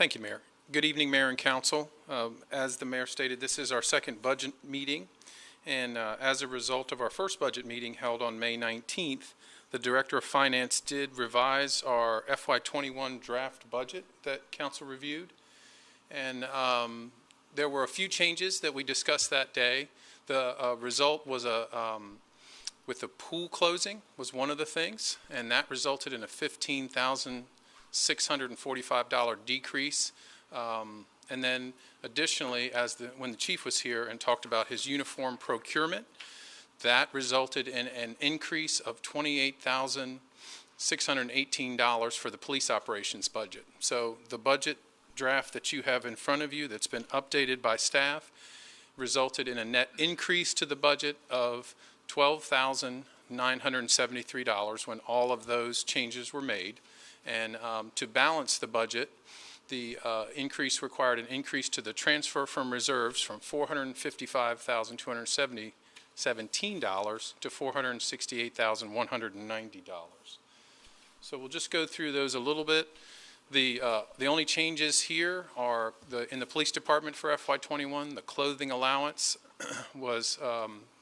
Thank you, Mayor. Good evening, Mayor and Council. As the Mayor stated, this is our second budget meeting, and as a result of our first budget meeting held on May 19th, the Director of Finance did revise our FY21 draft budget that Council reviewed, and there were a few changes that we discussed that day. The result was with the pool closing was one of the things, and that resulted in a $15,645 decrease. And then additionally, when the chief was here and talked about his uniform procurement, that resulted in an increase of $28,618 for the police operations budget. So the budget draft that you have in front of you that's been updated by staff resulted in a net increase to the budget of $12,973 when all of those changes were made. And to balance the budget, the increase required an increase to the transfer from reserves from $455,217 to $468,190. So we'll just go through those a little bit. The only changes here are in the police department for FY21, the clothing allowance was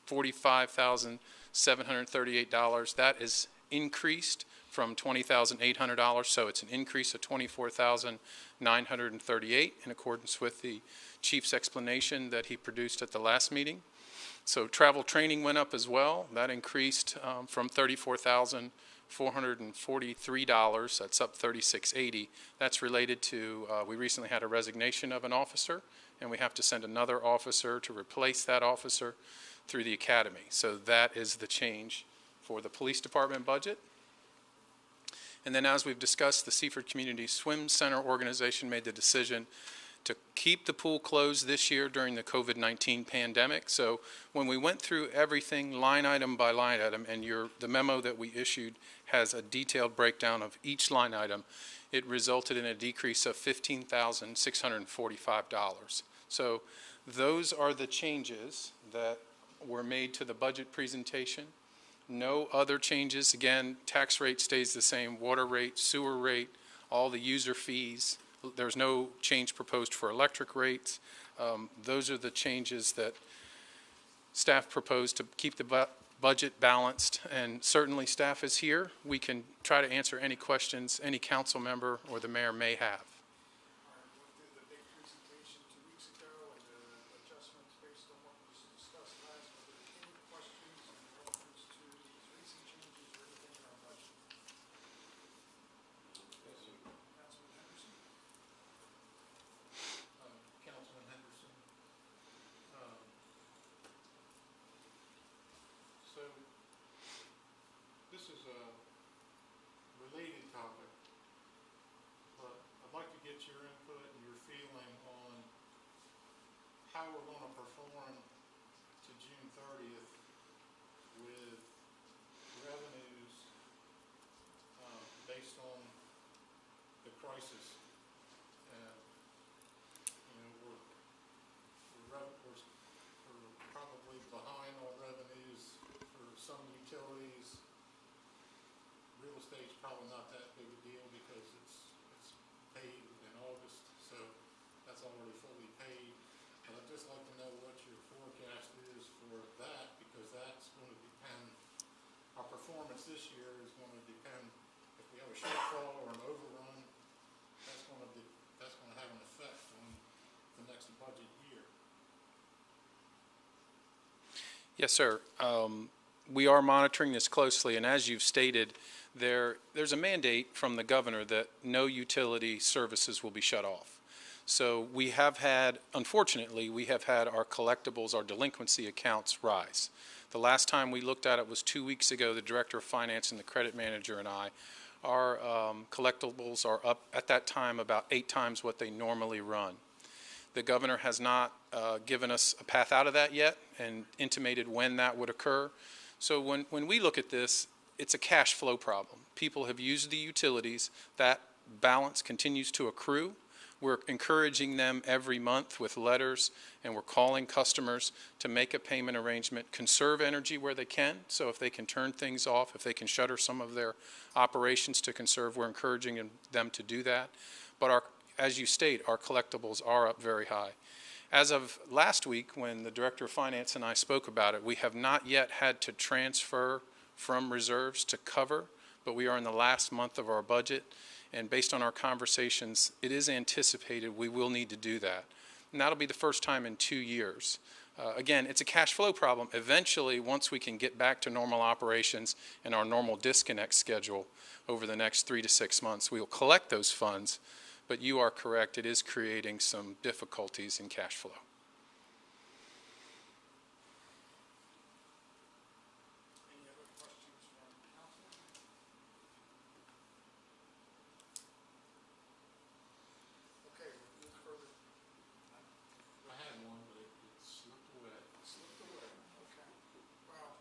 $45,738. That is increased from $20,800, so it's an increase of $24,938 in accordance with the chief's explanation that he produced at the last meeting. So travel training went up as well. That increased from $34,443. That's up $36.80. That's related to we recently had a resignation of an officer, and we have to send another officer to replace that officer through the academy. So that is the change for the police department budget. And then, as we've discussed, the Seaford Community Swim Center organization made the decision to keep the pool closed this year during the COVID-19 pandemic. So when we went through everything line item by line item, and the memo that we issued has a detailed breakdown of each line item, it resulted in a decrease of $15,645. So those are the changes that were made to the budget presentation. No other changes. Again, tax rate stays the same, water rate, sewer rate, all the user fees. There's no change proposed for electric rates. Those are the changes that staff proposed to keep the budget balanced, and certainly staff is here. We can try to answer any questions any council member or the mayor may have. How we're going to perform to June 30th with revenues based on the crisis. We're probably behind on revenues for some utilities. Real estate's probably not that big a deal because it's paid in August, so that's already fully paid. I'd just like to know what your forecast is for that, because that's going to depend, our performance this year is going to depend, if we have a shortfall or an overrun, that's going to have an effect on the next budget year. Yes, sir. We are monitoring this closely, and as you've stated, there's a mandate from the governor that no utility services will be shut off. So we have had, unfortunately, our collectibles, our delinquency accounts rise. The last time we looked at it was 2 weeks ago. The Director of Finance and the credit manager and our collectibles are up at that time about 8 times what they normally run. The governor has not given us a path out of that yet and intimated when that would occur. So when we look at this, it's a cash flow problem. People have used the utilities. That balance continues to accrue. We're encouraging them every month with letters, and we're calling customers to make a payment arrangement, conserve energy where they can. So if they can turn things off, if they can shutter some of their operations to conserve, we're encouraging them to do that. But as you state, our collectibles are up very high. As of last week, when the Director of Finance and I spoke about it, we have not yet had to transfer from reserves to cover, but we are in the last month of our budget, and based on our conversations, it is anticipated we will need to do that. And that'll be the first time in 2 years. Again, it's a cash flow problem. Eventually, once we can get back to normal operations and our normal disconnect schedule over the next 3 to 6 months, we will collect those funds. But you are correct, it is creating some difficulties in cash flow. Any other questions from council? Okay, we'll move further. I had one, but it slipped away. Slipped away, okay. Well,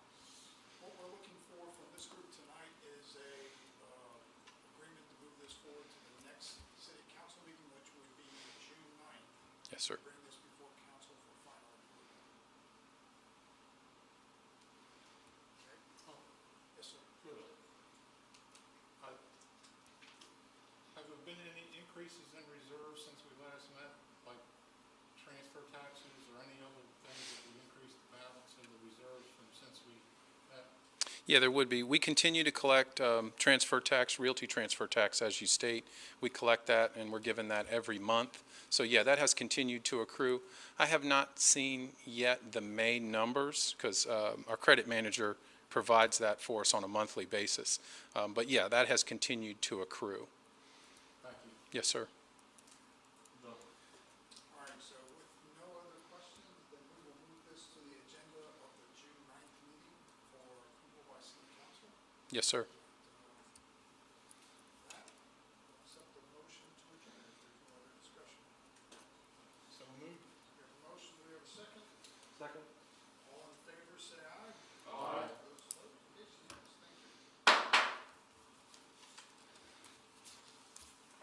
what we're looking for from this group tonight is a agreement to move this forward to the next city council meeting, which would be June 9th. Yes, sir. Bring this before council for final approval. Okay? Oh, Yes, sir. good. Have there been any increases in reserves since we last met, like transfer taxes or any other things that would increase the balance of the reserves from since we met? Yeah, there would be. We continue to collect transfer tax, realty transfer tax, as you state. We collect that, and we're given that every month. So, yeah, that has continued to accrue. I have not seen yet the May numbers because our credit manager provides that for us on a monthly basis. But, yeah, that has continued to accrue. Thank you. Yes, sir. Done. All right, so with no other questions, then we will move this to the agenda of the June 9th meeting for approval by city council. Yes, sir.